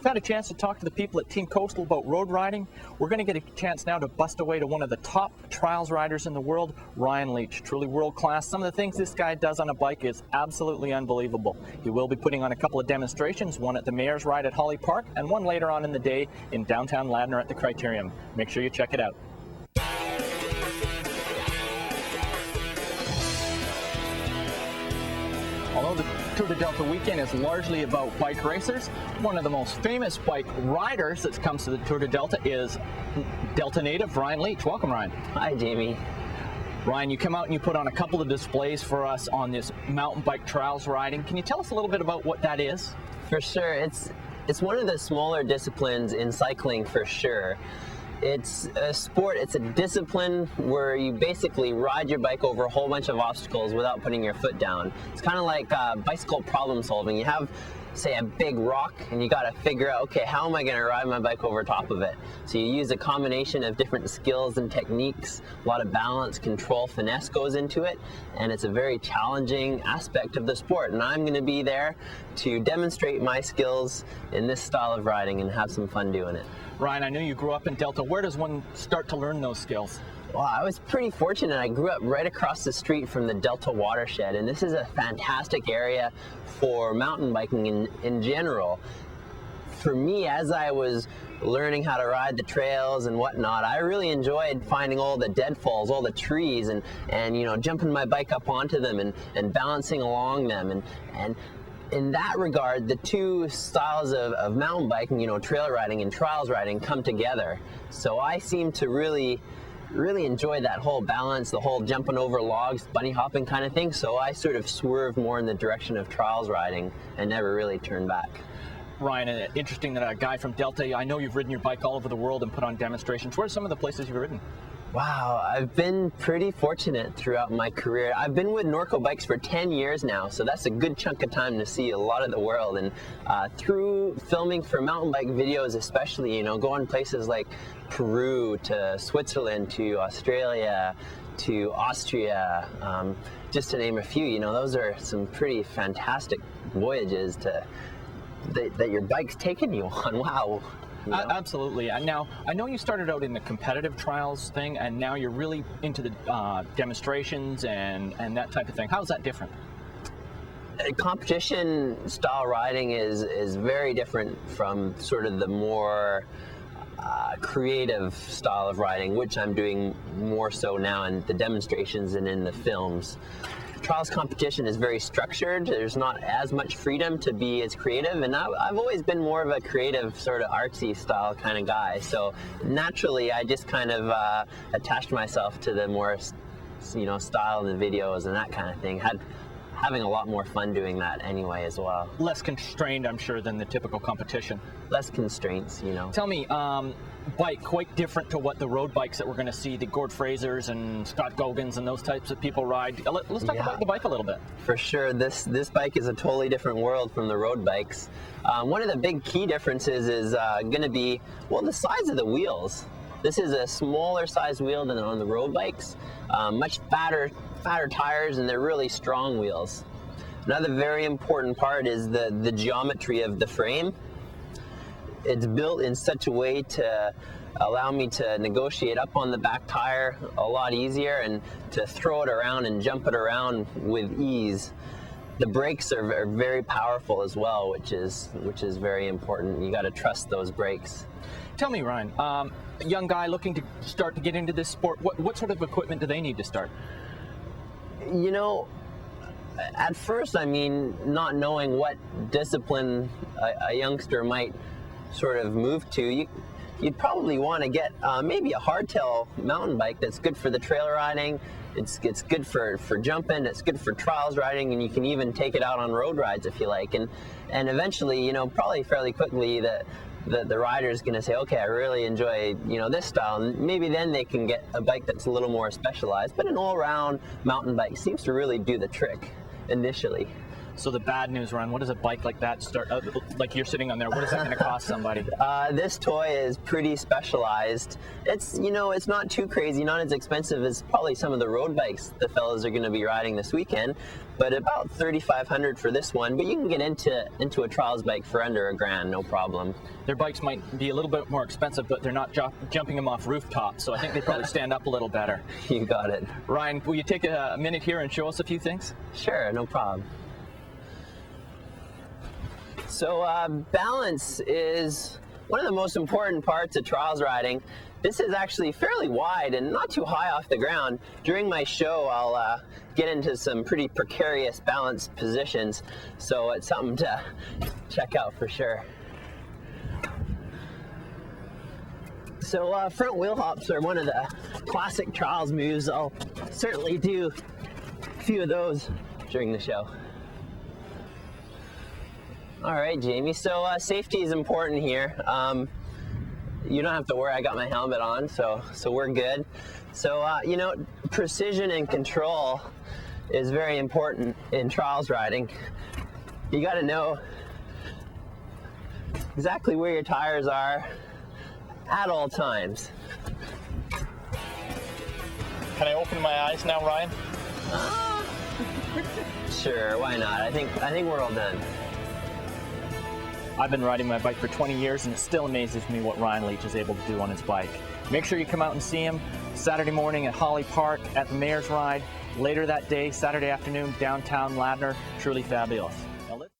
I've had a chance to talk to the people at Team Coastal about road riding. We're going to get a chance now to bust away to one of the top trials riders in the world, Ryan Leech. Truly world class. Some of the things this guy does on a bike is absolutely unbelievable. He will be putting on a couple of demonstrations, one at the Mayor's Ride at Holly Park and one later on in the day in downtown Ladner at the Criterium. Make sure you check it out. Although the Tour de Delta weekend is largely about bike racers, one of the most famous bike riders that comes to the Tour de Delta is Delta native Ryan Leech. Welcome, Ryan. Hi, Jamie. Ryan, you come out and you put on a couple of displays for us on this mountain bike trials riding. Can you tell us a little bit about what that is? For sure. It's one of the smaller disciplines in cycling, for sure. It's a sport, it's a discipline where you basically ride your bike over a whole bunch of obstacles without putting your foot down. It's kind of like bicycle problem solving. You have, say, a big rock and you got to figure out, okay, how am I going to ride my bike over top of it? So you use a combination of different skills and techniques. A lot of balance, control, finesse goes into it, and it's a very challenging aspect of the sport. And I'm going to be there to demonstrate my skills in this style of riding and have some fun doing it. Ryan, I know you grew up in Delta. Where does one start to learn those skills? Well, I was pretty fortunate. I grew up right across the street from the Delta watershed, and this is a fantastic area for mountain biking in general. For me, as I was learning how to ride the trails and whatnot, I really enjoyed finding all the deadfalls, all the trees, and you know, jumping my bike up onto them and balancing along them. And in that regard, the two styles of mountain biking, you know, trail riding and trials riding, come together. So I seem to really enjoy that whole balance, the whole jumping over logs, bunny hopping kind of thing. So I sort of swerved more in the direction of trials riding and never really turned back. Ryan, interesting that a guy from Delta, I know you've ridden your bike all over the world and put on demonstrations. Where are some of the places you've ridden? Wow, I've been pretty fortunate throughout my career. I've been with Norco Bikes for 10 years now, so that's a good chunk of time to see a lot of the world. And through filming for mountain bike videos especially, you know, going places like Peru to Switzerland to Australia to Austria, just to name a few, you know, those are some pretty fantastic voyages that your bike's taking you on. Wow. You know? Absolutely. And now, I know you started out in the competitive trials thing, and now you're really into the demonstrations and that type of thing. How's that different? Competition style riding is very different from sort of the more creative style of riding, which I'm doing more so now in the demonstrations and in the films. Trials competition is very structured. There's not as much freedom to be as creative, and I've always been more of a creative, sort of artsy style kind of guy. So naturally, I just kind of attached myself to the more, you know, style in the videos and that kind of thing. Having a lot more fun doing that anyway as well. Less constrained, I'm sure, than the typical competition. Less constraints, you know. Tell me, bike quite different to what the road bikes that we're going to see, the Gord Frasers and Scott Gogans and those types of people ride. Let's talk about the bike a little bit. For sure, this bike is a totally different world from the road bikes. One of the big key differences is going to be, well, the size of the wheels. This is a smaller size wheel than on the road bikes, much fatter tires, and they're really strong wheels. Another very important part is the geometry of the frame. It's built in such a way to allow me to negotiate up on the back tire a lot easier and to throw it around and jump it around with ease. The brakes are very powerful as well, which is very important. You got to trust those brakes. Tell me, Ryan, a young guy looking to start to get into this sport, what sort of equipment do they need to start? You know, at first, I mean, not knowing what discipline a youngster might sort of move to, you'd probably want to get maybe a hardtail mountain bike that's good for the trail riding. It's good for jumping, it's good for trials riding, and you can even take it out on road rides if you like. And eventually, you know, probably fairly quickly, the rider is going to say, okay, I really enjoy, you know, this style, and maybe then they can get a bike that's a little more specialized. But an all-round mountain bike seems to really do the trick initially. So the bad news, Ryan, what does a bike like that start, like you're sitting on there, what is that going to cost somebody? This toy is pretty specialized. It's, you know, it's not too crazy, not as expensive as probably some of the road bikes the fellas are going to be riding this weekend, but about $3,500 for this one. But you can get into a trials bike for under $1,000, no problem. Their bikes might be a little bit more expensive, but they're not jumping them off rooftops, so I think they probably stand up a little better. You got it. Ryan, will you take a minute here and show us a few things? Sure, no problem. So balance is one of the most important parts of trials riding. This is actually fairly wide and not too high off the ground. During my show, I'll get into some pretty precarious balance positions, so it's something to check out for sure. So front wheel hops are one of the classic trials moves. I'll certainly do a few of those during the show. All right, Jamie, so safety is important here. You don't have to worry, I got my helmet on, so we're good. So, you know, precision and control is very important in trials riding. You got to know exactly where your tires are at all times. Can I open my eyes now, Ryan? Sure, why not? I think we're all done. I've been riding my bike for 20 years and it still amazes me what Ryan Leech is able to do on his bike. Make sure you come out and see him Saturday morning at Holly Park at the Mayor's Ride. Later that day, Saturday afternoon, downtown Ladner. Truly fabulous.